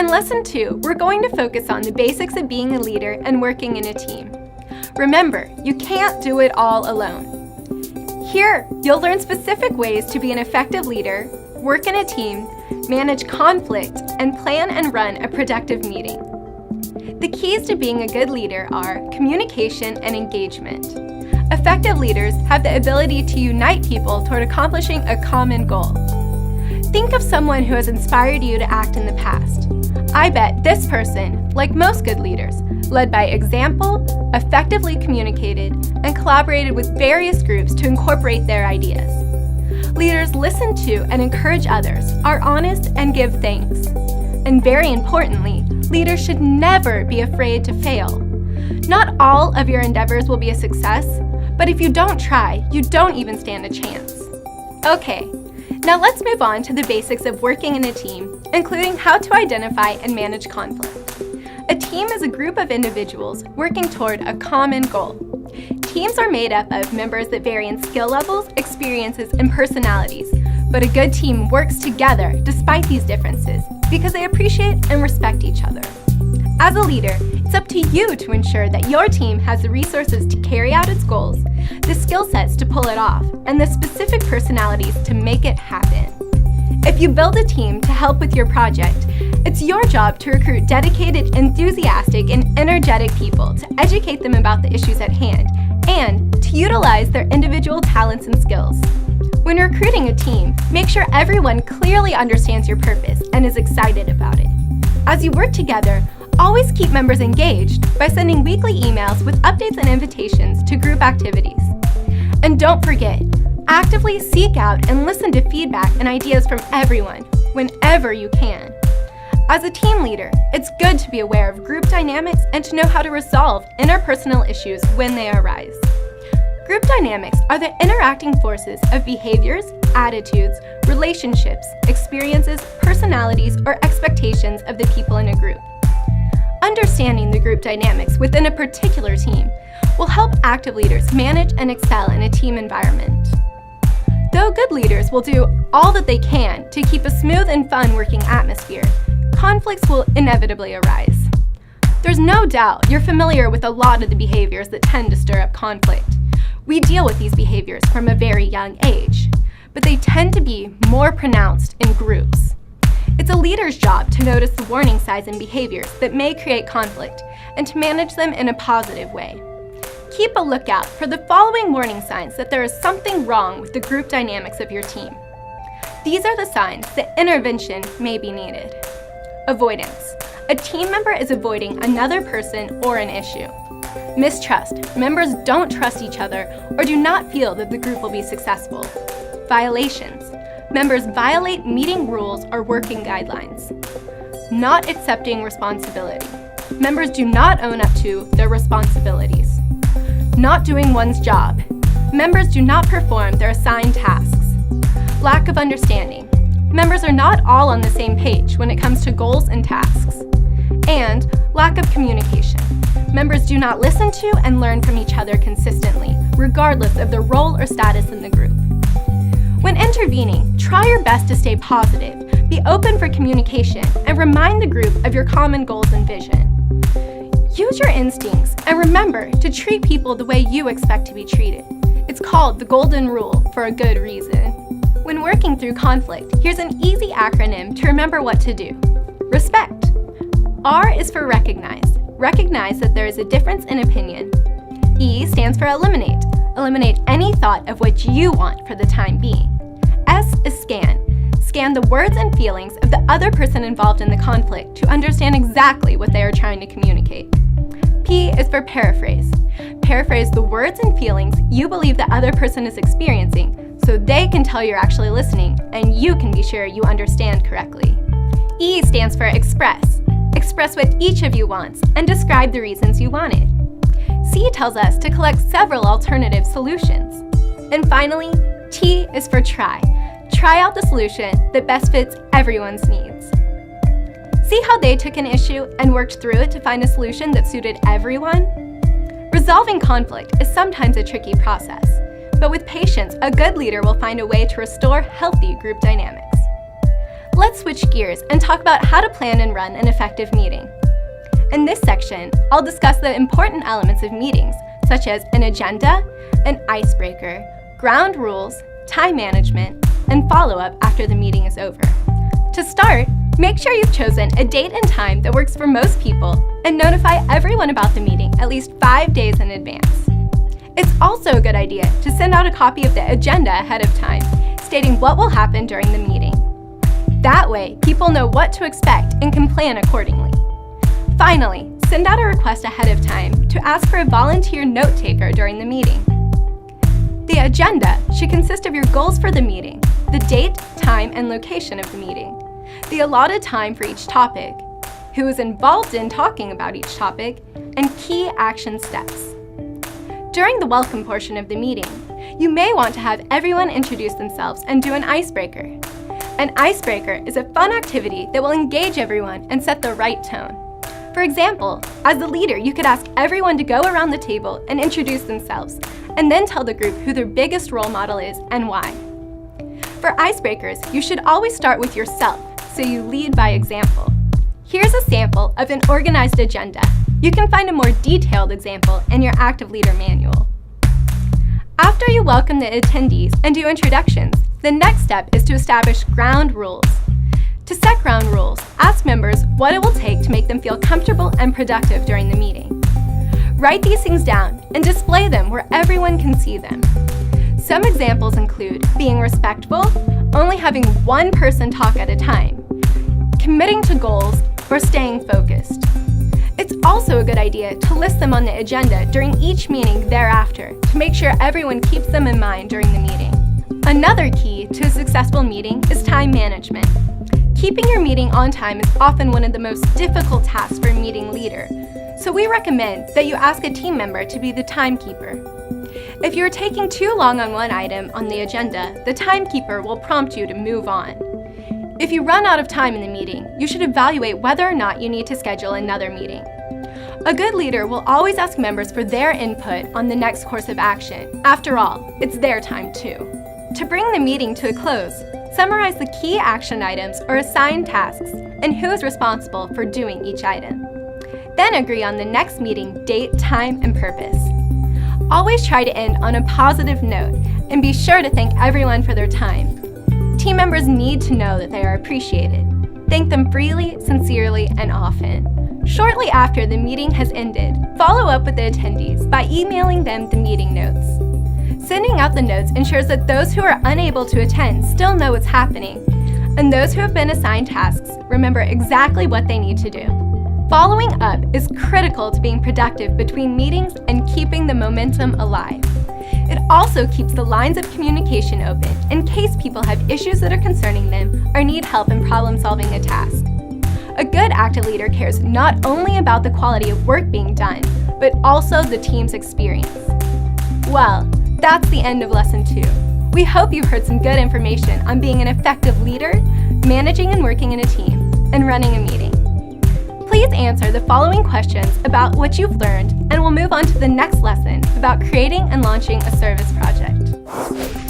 In Lesson 2, we're going to focus on the basics of being a leader and working in a team. Remember, you can't do it all alone. Here, you'll learn specific ways to be an effective leader, work in a team, manage conflict, and plan and run a productive meeting. The keys to being a good leader are communication and engagement. Effective leaders have the ability to unite people toward accomplishing a common goal. Think of someone who has inspired you to act in the past. I bet this person, like most good leaders, led by example, effectively communicated, and collaborated with various groups to incorporate their ideas. Leaders listen to and encourage others, are honest, and give thanks. And very importantly, leaders should never be afraid to fail. Not all of your endeavors will be a success, but if you don't try, you don't even stand a chance. Okay, now let's move on to the basics of working in a team, including how to identify and manage conflict. A team is a group of individuals working toward a common goal. Teams are made up of members that vary in skill levels, experiences, and personalities, but a good team works together despite these differences because they appreciate and respect each other. As a leader, it's up to you to ensure that your team has the resources to carry out its goals, the skill sets to pull it off, and the specific personalities to make it happen. If you build a team to help with your project, it's your job to recruit dedicated, enthusiastic, and energetic people to educate them about the issues at hand and to utilize their individual talents and skills. When recruiting a team, make sure everyone clearly understands your purpose and is excited about it. As you work together, always keep members engaged by sending weekly emails with updates and invitations to group activities. And don't forget, actively seek out and listen to feedback and ideas from everyone whenever you can. As a team leader, it's good to be aware of group dynamics and to know how to resolve interpersonal issues when they arise. Group dynamics are the interacting forces of behaviors, attitudes, relationships, experiences, personalities, or expectations of the people in a group. Understanding the group dynamics within a particular team will help active leaders manage and excel in a team environment. Though good leaders will do all that they can to keep a smooth and fun working atmosphere, conflicts will inevitably arise. There's no doubt you're familiar with a lot of the behaviors that tend to stir up conflict. We deal with these behaviors from a very young age, but they tend to be more pronounced in groups. It's a leader's job to notice the warning signs and behaviors that may create conflict and to manage them in a positive way. Keep a lookout for the following warning signs that there is something wrong with the group dynamics of your team. These are the signs that intervention may be needed. Avoidance. A team member is avoiding another person or an issue. Mistrust. Members don't trust each other or do not feel that the group will be successful. Violations. Members violate meeting rules or working guidelines. Not accepting responsibility. Members do not own up to their responsibilities. Not doing one's job. Members do not perform their assigned tasks. Lack of understanding. Members are not all on the same page when it comes to goals and tasks. And lack of communication. Members do not listen to and learn from each other consistently, regardless of their role or status in the group. When intervening, try your best to stay positive, be open for communication, and remind the group of your common goals and vision. Use your instincts and remember to treat people the way you expect to be treated. It's called the golden rule for a good reason. When working through conflict, here's an easy acronym to remember what to do. Respect. R is for recognize. Recognize that there is a difference in opinion. E stands for eliminate. Eliminate any thought of what you want for the time being. S is scan. Scan the words and feelings of the other person involved in the conflict to understand exactly what they are trying to communicate. P is for paraphrase. Paraphrase the words and feelings you believe the other person is experiencing so they can tell you're actually listening and you can be sure you understand correctly. E stands for express. Express what each of you wants and describe the reasons you want it. C tells us to collect several alternative solutions. And finally, T is for try. Try out the solution that best fits everyone's needs. See how they took an issue and worked through it to find a solution that suited everyone? Resolving conflict is sometimes a tricky process, but with patience, a good leader will find a way to restore healthy group dynamics. let's switch gears and talk about how to plan and run an effective meeting. In this section, I'll discuss the important elements of meetings, such as an agenda, an icebreaker, ground rules, time management, and follow-up after the meeting is over. To start, make sure you've chosen a date and time that works for most people and notify everyone about the meeting at least 5 days in advance. It's also a good idea to send out a copy of the agenda ahead of time, stating what will happen during the meeting. That way, people know what to expect and can plan accordingly. Finally, send out a request ahead of time to ask for a volunteer note-taker during the meeting. The agenda should consist of your goals for the meeting, the date, time, and location of the meeting, the allotted time for each topic, who is involved in talking about each topic, and key action steps. During the welcome portion of the meeting, you may want to have everyone introduce themselves and do an icebreaker. An icebreaker is a fun activity that will engage everyone and set the right tone. For example, as the leader, you could ask everyone to go around the table and introduce themselves, and then tell the group who their biggest role model is and why. For icebreakers, you should always start with yourself, so you lead by example. Here's a sample of an organized agenda. You can find a more detailed example in your Active Leader manual. After you welcome the attendees and do introductions, the next step is to establish ground rules. To set ground rules, ask members what it will take to make them feel comfortable and productive during the meeting. Write these things down and display them where everyone can see them. Some examples include being respectful, only having one person talk at a time, committing to goals, or staying focused. It's also a good idea to list them on the agenda during each meeting thereafter to make sure everyone keeps them in mind during the meeting. Another key to a successful meeting is time management. Keeping your meeting on time is often one of the most difficult tasks for a meeting leader, so we recommend that you ask a team member to be the timekeeper. If you're taking too long on one item on the agenda, the timekeeper will prompt you to move on. If you run out of time in the meeting, you should evaluate whether or not you need to schedule another meeting. A good leader will always ask members for their input on the next course of action. After all, it's their time too. To bring the meeting to a close, summarize the key action items or assigned tasks and who is responsible for doing each item. Then agree on the next meeting date, time, and purpose. Always try to end on a positive note and be sure to thank everyone for their time. Team members need to know that they are appreciated. Thank them freely, sincerely, and often. Shortly after the meeting has ended, follow up with the attendees by emailing them the meeting notes. Sending out the notes ensures that those who are unable to attend still know what's happening, and those who have been assigned tasks remember exactly what they need to do. Following up is critical to being productive between meetings and keeping the momentum alive. It also keeps the lines of communication open in case people have issues that are concerning them or need help in problem-solving a task. A good active leader cares not only about the quality of work being done, but also the team's experience. Well, that's the end of Lesson 2. We hope you've heard some good information on being an effective leader, managing and working in a team, and running a meeting. Please answer the following questions about what you've learned, and we'll move on to the next lesson about creating and launching a service project.